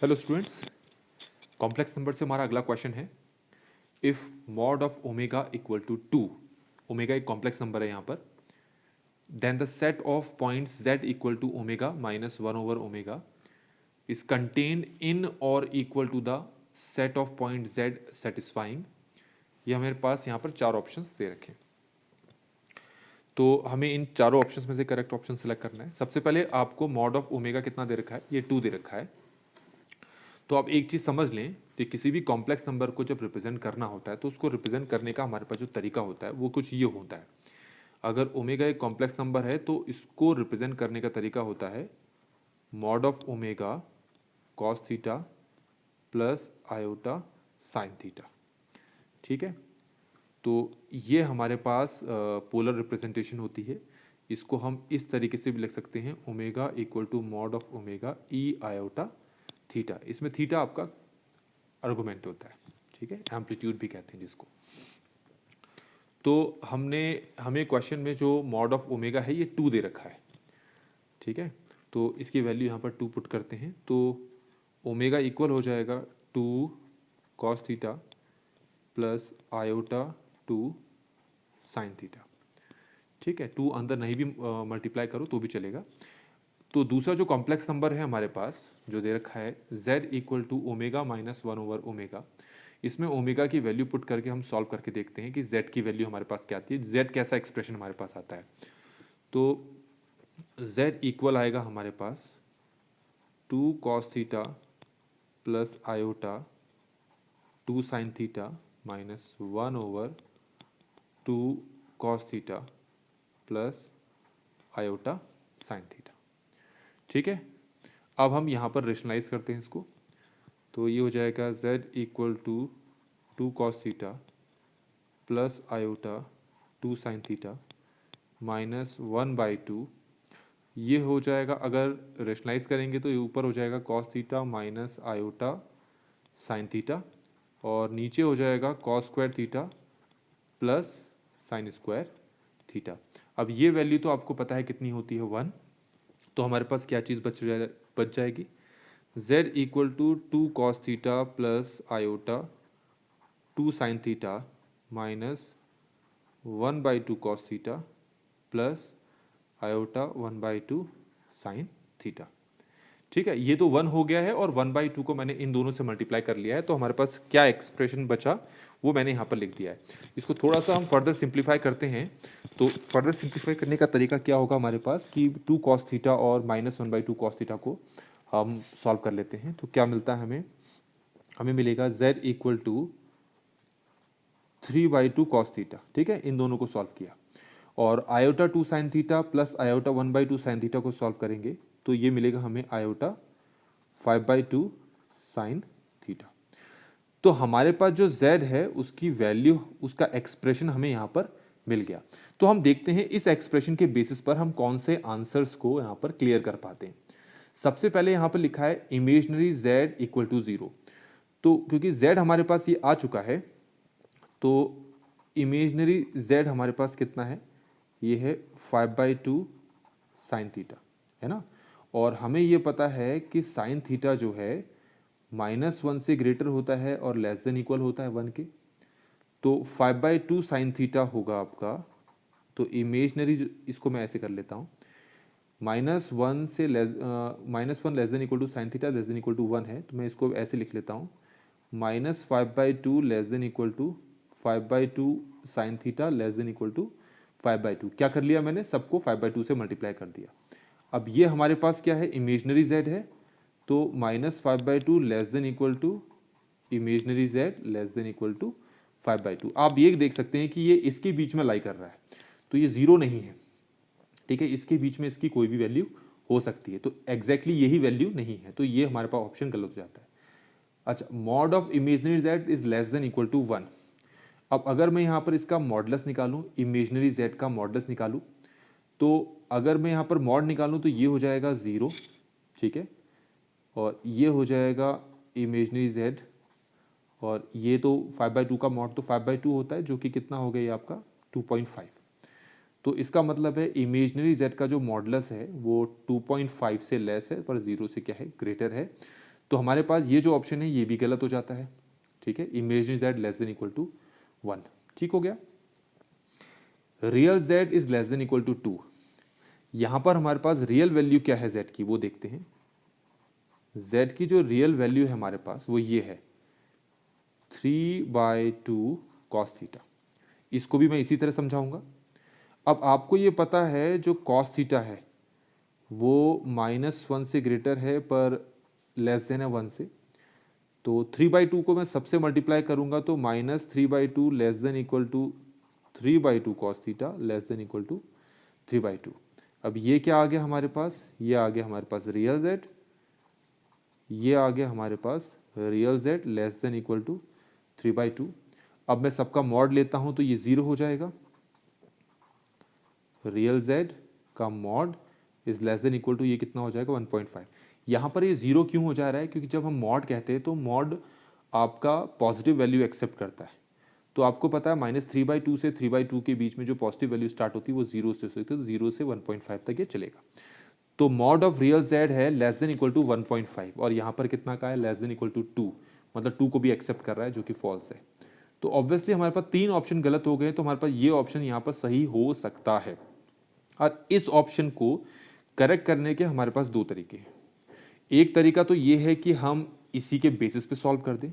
Hello students, complex number से हमारा अगला क्वेश्चन है। If mod of omega equal to 2, omega एक कॉम्प्लेक्स नंबर है यहाँ पर, then the set of points z equal to omega minus 1/ओमेगा इज कंटेन्ड इन और equal to the set of point z satisfying. ये हमारे पास यहाँ पर चार ऑप्शंस दे रखे हैं, तो हमें इन चारों ऑप्शंस में से करेक्ट ऑप्शन सेलेक्ट करना है। सबसे पहले आपको मॉड ऑफ ओमेगा कितना दे रखा है, ये 2 दे रखा है। तो आप एक चीज़ समझ लें कि किसी भी कॉम्प्लेक्स नंबर को जब रिप्रेजेंट करना होता है तो उसको रिप्रेजेंट करने का हमारे पास जो तरीका होता है वो कुछ ये होता है। अगर ओमेगा एक कॉम्प्लेक्स नंबर है तो इसको रिप्रेजेंट करने का तरीका होता है mod of omega cos theta plus iota sine theta. ठीक है, तो ये हमारे पास पोलर रिप्रेजेंटेशन होती है। इसको हम इस तरीके से भी लिख सकते हैं, omega equal to mod of omega e iota theta. इसमें थीटा आपका आर्गुमेंट होता है, ठीक है, एम्पलीट्यूड भी कहते हैं जिसको। तो हमें क्वेश्चन में जो मॉड ऑफ ओमेगा है ये 2 दे रखा है, ठीक है। तो इसकी वैल्यू यहाँ पर 2 पुट करते हैं तो ओमेगा इक्वल हो जाएगा 2 cos theta plus iota 2 sine theta. ठीक है, 2 अंदर नहीं भी मल्टीप्लाई करो तो भी चलेगा। तो दूसरा जो कॉम्प्लेक्स नंबर है हमारे पास जो दे रखा है z equal to omega minus 1/ओमेगा, इसमें ओमेगा की वैल्यू पुट करके हम सॉल्व करके देखते हैं कि z की वैल्यू हमारे पास क्या आती है, z कैसा एक्सप्रेशन हमारे पास आता है। तो z इक्वल आएगा हमारे पास 2 cos theta plus iota 2 sine theta minus 1/2 cos theta plus iota sine theta. ठीक है, अब हम यहाँ पर रेशनलाइज करते हैं इसको। तो ये हो जाएगा z equal to 2 cos theta plus iota 2 sine theta minus 1/2। ये हो जाएगा, अगर रेशनलाइज करेंगे तो ये ऊपर हो जाएगा cos theta minus iota sine theta, और नीचे हो जाएगा cos square theta plus sine square theta. अब ये वैल्यू तो आपको पता है कितनी होती है, 1। तो हमारे पास क्या चीज़ बच जाएगी, z equal to 2 cos theta plus iota 2 sine theta minus 1/2 cos theta plus iota 1/2 sine theta. ठीक है, ये तो 1 हो गया है और 1/2 को मैंने इन दोनों से मल्टीप्लाई कर लिया है। तो हमारे पास क्या एक्सप्रेशन बचा वो मैंने यहाँ पर लिख दिया है। इसको थोड़ा सा हम फर्दर सिंप्लीफाई करते हैं। तो फर्दर सिंप्लीफाई करने का तरीका क्या होगा हमारे पास कि 2 कॉस थीटा और माइनस 1/2 कॉस थीटा को हम सॉल्व कर लेते हैं। तो क्या मिलता है हमें, हमें मिलेगा z equal to 3/2 cos theta. ठीक है, इन दोनों को सॉल्व किया और iota 2 sine theta plus iota 1/2 sine theta को सॉल्व करेंगे तो ये मिलेगा हमें आयोटा 5/2 साइन थीटा। तो हमारे पास जो z है उसकी वैल्यू, उसका एक्सप्रेशन हमें यहाँ पर मिल गया। तो हम देखते हैं इस एक्सप्रेशन के बेसिस पर हम कौन से आंसर्स को यहाँ पर क्लियर कर पाते हैं। सबसे पहले यहाँ पर लिखा है इमेजनरी z इक्वल टू 0। तो क्योंकि z हमारे पास ये आ चुका है तो इमेजनरी z हमारे पास कितना है, ये है 5/2 साइन थीटा, है ना। और हमें ये पता है कि साइन थीटा जो है -1 से ग्रेटर होता है और लेस देन इक्वल होता है 1 के। तो 5/2 साइन थीटा होगा आपका, तो इमेजनरी, इसको मैं ऐसे कर लेता हूँ, -1 से -1 less than equal to sine theta less than equal to 1 है, तो मैं इसको ऐसे लिख लेता हूँ, -5/2 less than equal to 5/2 sine theta less than equal to 5/2। क्या कर लिया मैंने, सबको 5/2 से मल्टीप्लाई कर दिया। अब ये हमारे पास क्या है, इमेजनरी z है, तो -5/2 less than equal to imaginary z less than equal to 5/2। आप ये देख सकते हैं कि ये इसके बीच में लाई कर रहा है, तो ये 0 नहीं है। ठीक है, इसके बीच में इसकी कोई भी वैल्यू हो सकती है, तो एग्जैक्टली यही वैल्यू नहीं है, तो ये हमारे पास ऑप्शन गलत हो जाता है। अच्छा, mod of imaginary z is less than equal to 1। अब अगर मैं यहाँ पर इसका मॉडुलस निकालूं, इमेजनरी z का मॉडुलस निकालूं, तो अगर मैं यहाँ पर मॉड निकालूं तो ये हो जाएगा 0, ठीक है, और ये हो जाएगा इमेजनरी z, और ये तो 5/2 का मॉड तो 5/2 होता है, जो कि कितना हो गया ये आपका 2.5। तो इसका मतलब है इमेजनरी z का जो मॉडुलस है वो 2.5 से लेस है पर 0 से क्या है, ग्रेटर है। तो हमारे पास ये जो ऑप्शन है ये भी गलत हो जाता है, ठीक है। Imaginary z less than equal to 1, ठीक हो गया। Real z is less than equal to 2, यहां पर हमारे पास रियल वैल्यू क्या है जेड की वो देखते हैं। जेड की जो रियल वैल्यू है हमारे पास वो ये है 3/2 कॉस थीटा। इसको भी मैं इसी तरह समझाऊंगा। अब आपको ये पता है जो कॉस थीटा है वो -1 से ग्रेटर है पर लेस देन है 1 से, तो 3/2 को मैं सबसे मल्टीप्लाई करूंगा तो -3/2 less than equal to 3/2 cos theta less than equal to 3/2। अब ये क्या आ गया हमारे पास, ये आ गया हमारे पास रियल जेड, ये आ गया हमारे पास real z less than equal to 3/2। अब मैं सबका मॉड लेता हूं तो ये 0 हो जाएगा। रियल जेड का mod is less than equal to ये कितना हो जाएगा 1.5। यहाँ पर ये 0 क्यों हो जा रहा है, क्योंकि जब हम मॉड कहते हैं तो मॉड आपका पॉजिटिव वैल्यू एक्सेप्ट करता है। तो आपको पता है -3/2 से 3/2 के बीच में जो पॉजिटिव वैल्यू स्टार्ट होती है वो 0 से होती है, तो 0 से 1.5 तक ये चलेगा। तो मॉड ऑफ रियल जेड है लेस देन इक्वल टू 1.5 और यहाँ पर कितना का है लेस देन इक्वल टू 2, मतलब 2 को भी एक्सेप्ट कर रहा है जो कि फॉल्स है। तो ऑब्वियसली हमारे पास 3 ऑप्शन गलत हो गए, तो हमारे पास ये ऑप्शन यहाँ पर सही हो सकता है। और इस ऑप्शन को करेक्ट करने के हमारे पास 2 तरीके हैं। एक तरीका तो ये है कि हम इसी के बेसिस पे सॉल्व कर दें,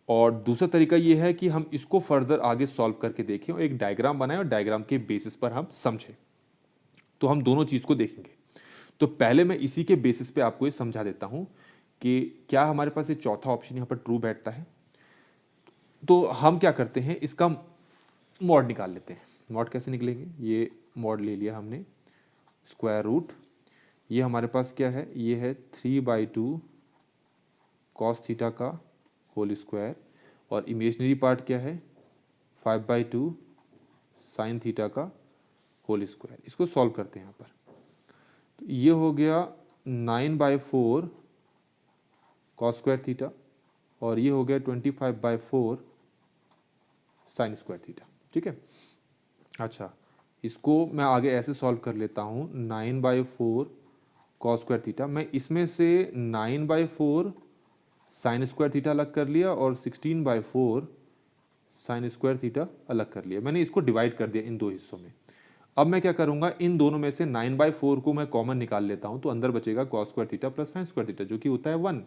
और दूसरा तरीका ये है कि हम इसको फर्दर आगे सॉल्व करके देखें और एक डायग्राम बनाएं और डायग्राम के बेसिस पर हम समझें। तो हम दोनों चीज़ को देखेंगे। तो पहले मैं इसी के बेसिस पे आपको ये समझा देता हूं कि क्या हमारे पास ये चौथा ऑप्शन यहाँ पर ट्रू बैठता है। तो हम क्या करते हैं, इसका मॉड निकाल लेते हैं। मॉड कैसे निकलेंगे, ये मॉड ले लिया हमने, स्क्वायर रूट, ये हमारे पास क्या है, ये है 3/2 कॉस थीटा का होल स्क्वायर, और इमेजनरी पार्ट क्या है 5/2 साइन थीटा का होल स्क्वायर। इसको सॉल्व करते हैं यहाँ पर, तो ये हो गया 9/4 कॉस स्क्वायर थीटा, और ये हो गया 25/4 साइन स्क्वायर थीटा, ठीक है। अच्छा, इसको मैं आगे ऐसे सॉल्व कर लेता हूँ, 9/4 कॉस स्क्वायर थीटा, मैं इसमें से 9/4 साइन स्क्वायर थीटा अलग कर लिया और 16/4 साइन स्क्वायर थीटा अलग कर लिया। मैंने इसको डिवाइड कर दिया इन दो हिस्सों में। अब मैं क्या करूंगा, इन दोनों में से 9/4 को मैं कॉमन निकाल लेता हूं, तो अंदर बचेगा cos square theta plus sine square theta जो कि होता है 1।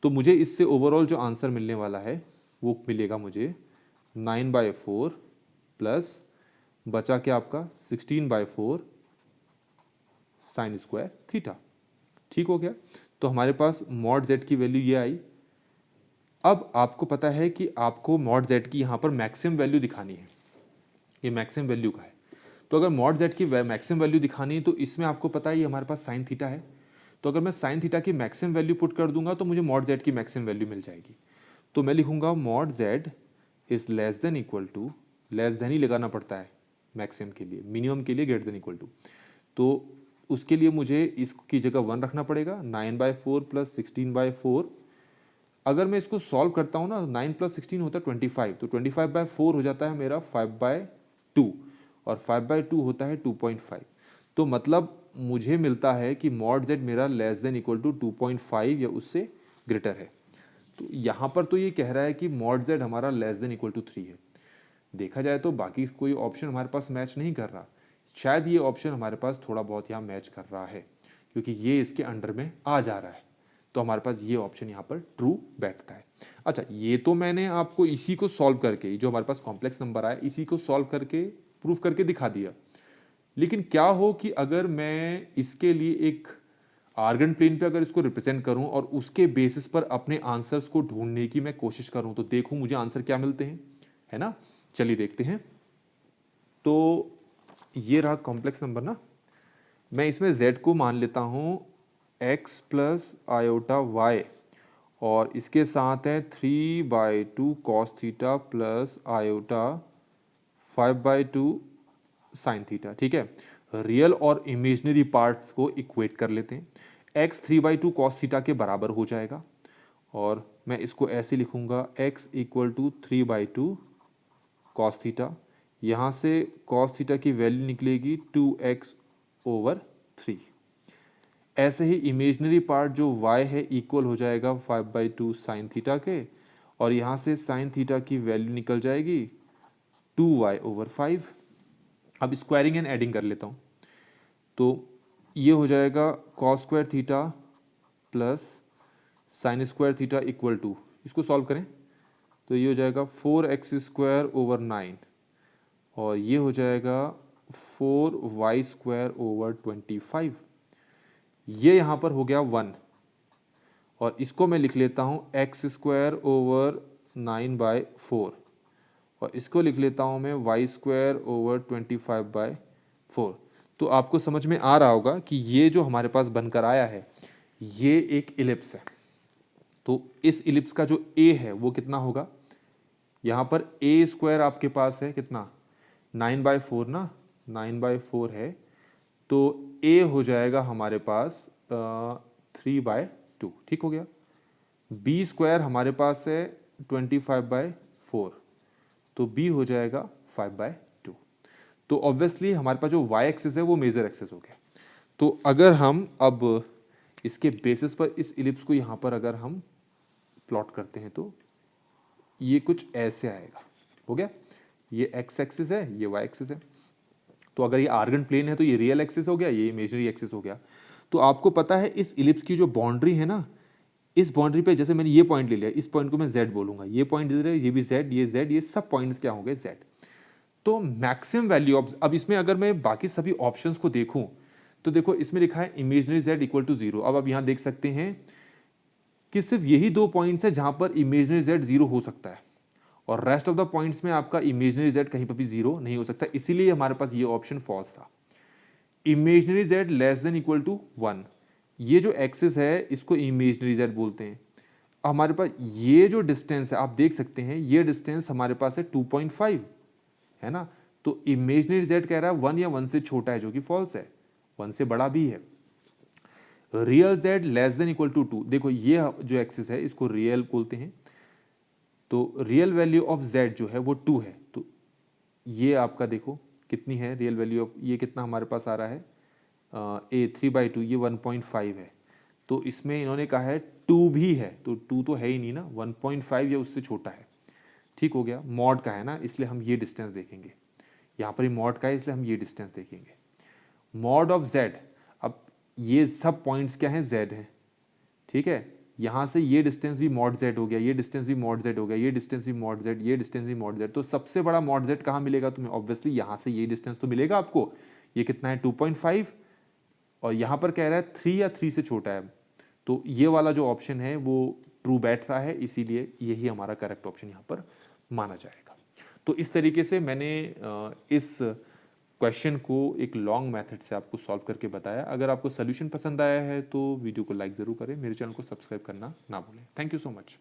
तो मुझे इससे ओवरऑल जो आंसर मिलने वाला है वो मिलेगा मुझे 9/4 प्लस बचा क्या आपका 16/4 साइन स्क्वायर थीटा, ठीक हो गया। तो हमारे पास मॉड जेड की वैल्यू ये आई। अब आपको पता है कि आपको मॉड जेड की यहाँ पर मैक्सिमम वैल्यू दिखानी है, ये मैक्सिमम वैल्यू का है। तो अगर मॉड जेड की मैक्सिमम वैल्यू दिखानी है तो इसमें आपको पता है ये हमारे पास साइन थीटा है, तो अगर मैं साइन थीटा की मैक्सिमम वैल्यू पुट कर दूंगा तो मुझे मॉड जेड की मैक्सिमम वैल्यू मिल जाएगी। तो मैं लिखूंगा mod z is less than equal to, less than ही लगाना पड़ता है मैक्सिमम के लिए, मिनिमम के लिए ग्रेटर देन इक्वल टू। तो उसके लिए मुझे इसकी जगह 1 रखना पड़ेगा, 9/4 प्लस 16/4। अगर मैं इसको सॉल्व करता हूँ ना, 9 प्लस 16 होता है 25, तो 25/4 हो जाता है मेरा 5/2, और 5/2 होता है 2.5। तो मतलब मुझे मिलता है कि मॉड जेड मेरा लेस देन इक्वल टू 2.5 या उससे ग्रेटर है। तो यहाँ पर तो ये कह रहा है कि मॉड जेड हमारा लेस देन इक्वल टू 3 है। देखा जाए तो बाकी कोई ऑप्शन हमारे पास मैच नहीं कर रहा, शायद ये ऑप्शन हमारे पास थोड़ा बहुत यहाँ मैच कर रहा है क्योंकि ये इसके अंडर में आ जा रहा है, तो हमारे पास ये ऑप्शन यहाँ पर ट्रू बैठता है। अच्छा, ये तो मैंने आपको इसी को सॉल्व करके, जो हमारे पास कॉम्प्लेक्स नंबर आया इसी को सॉल्व करके प्रूफ करके दिखा दिया। लेकिन क्या हो कि अगर मैं इसके लिए एक आर्गन प्लेन पे अगर इसको रिप्रेजेंट करूं और उसके बेसिस पर अपने आंसर्स को ढूंढने की मैं कोशिश करूं, तो देखूं मुझे आंसर क्या मिलते हैं, है ना। चलिए देखते हैं। तो ये रहा कॉम्प्लेक्स नंबर ना, मैं इसमें z को मान लेता हूं x प्लस आयोटा y, और इसके साथ है 3/2 cos theta plus iota 5/2 sine theta, ठीक है। रियल और इमेजनरी पार्ट्स को इक्वेट कर लेते हैं। x 3/2 कॉस थीटा के बराबर हो जाएगा, और मैं इसको ऐसे लिखूंगा x equal to 3/2 cos theta, यहाँ से कॉस थीटा की वैल्यू निकलेगी 2x/3। ऐसे ही इमेजनरी पार्ट जो y है इक्वल हो जाएगा 5/2 साइन थीटा के, और यहाँ से साइन थीटा की वैल्यू निकल जाएगी 2y/5। अब स्क्वायरिंग एंड एडिंग कर लेता हूँ, तो ये हो जाएगा cos square theta plus sine square theta equal to, इसको सॉल्व करें तो ये हो जाएगा 4x²/9, और ये हो जाएगा 4y²/25। ये यहाँ पर हो गया 1, और इसको मैं लिख लेता हूँ x²/9/4, और इसको लिख लेता हूँ मैं y²/25/4। तो आपको समझ में आ रहा होगा कि ये जो हमारे पास बनकर आया है ये एक इलिप्स है। तो इस इलिप्स का जो a है वो कितना होगा, यहाँ पर a² आपके पास है कितना 9/4 ना, 9/4 है, तो a हो जाएगा हमारे पास 3/2, ठीक हो गया। b² हमारे पास है 25/4, तो b हो जाएगा 5/2। तो ऑब्वियसली हमारे पास जो y एक्सिस है वो मेजर एक्सिस हो गया। तो अगर हम अब इसके बेसिस पर इस इलिप्स को यहाँ पर अगर हम प्लॉट करते हैं तो ये कुछ ऐसे आएगा, हो गया। ये x एक्सिस है, ये y एक्सिस है। तो अगर ये आर्गन प्लेन है तो ये रियल एक्सिस हो गया, ये इमेजनरी एक्सिस हो गया। तो आपको पता है इस इलिप्स की जो बाउंड्री है ना, इस बाउंड्री पे जैसे मैंने ये पॉइंट ले लिया, इस पॉइंट को मैं z बोलूंगा, ये पॉइंट इधर है, ये भी z, ये z, ये सब पॉइंट्स क्या होंगे z। तो मैक्सिमम वैल्यू ऑफ, अब इसमें अगर मैं बाकी सभी ऑप्शंस को देखूं तो देखो इसमें लिखा है इमेजनरी z इक्वल टू 0। अब आप यहां देख सकते हैं कि सिर्फ यही 2 पॉइंट्स है जहां पर इमेजनरी z 0 हो सकता है, और रेस्ट ऑफ द पॉइंट्स में आपका इमेजनरी z कहीं पर भी 0 नहीं हो सकता, इसीलिए हमारे पास ये ऑप्शन फॉल्स था। Imaginary z less than equal to 1, ये जो एक्सिस है इसको इमेजनरी z बोलते हैं। हमारे पास ये जो डिस्टेंस है आप देख सकते हैं, ये डिस्टेंस हमारे पास है 2.5 है ना, तो इमेजनरी z कह रहा है 1 या 1 से छोटा है, जो कि फॉल्स है, 1 से बड़ा भी है। Real z less than equal to 2, देखो ये जो एक्सिस है इसको रियल बोलते हैं, तो रियल वैल्यू ऑफ z जो है वो 2 है, तो ये आपका देखो कितनी है रियल वैल्यू ऑफ, ये कितना हमारे पास आ रहा है a 3/2, ये 1.5 है। तो इसमें इन्होंने कहा है 2 भी है, तो 2 तो है ही नहीं ना, 1.5 या उससे छोटा है, ठीक हो गया। मॉड का है ना, इसलिए हम ये डिस्टेंस देखेंगे, यहाँ पर ही मॉड का है इसलिए हम ये डिस्टेंस देखेंगे। मॉड ऑफ z, अब ये सब पॉइंट्स क्या हैं, z है, ठीक है। यहाँ से ये डिस्टेंस भी मॉड z हो गया, ये डिस्टेंस भी मॉड z हो गया, ये डिस्टेंस भी मॉड z, ये डिस्टेंस भी मॉड z। तो सबसे बड़ा मॉड z कहाँ मिलेगा तुम्हें, ऑब्वियसली यहाँ से ये डिस्टेंस तो मिलेगा आपको, ये कितना है 2.5, और यहाँ पर कह रहा है 3 या 3 से छोटा है, तो ये वाला जो ऑप्शन है वो ट्रू बैठ रहा है, इसीलिए यही हमारा करेक्ट ऑप्शन यहाँ पर माना जाएगा। तो इस तरीके से मैंने इस क्वेश्चन को एक लॉन्ग मेथड से आपको सॉल्व करके बताया। अगर आपको सोल्यूशन पसंद आया है तो वीडियो को लाइक ज़रूर करें, मेरे चैनल को सब्सक्राइब करना ना भूलें। Thank you so much.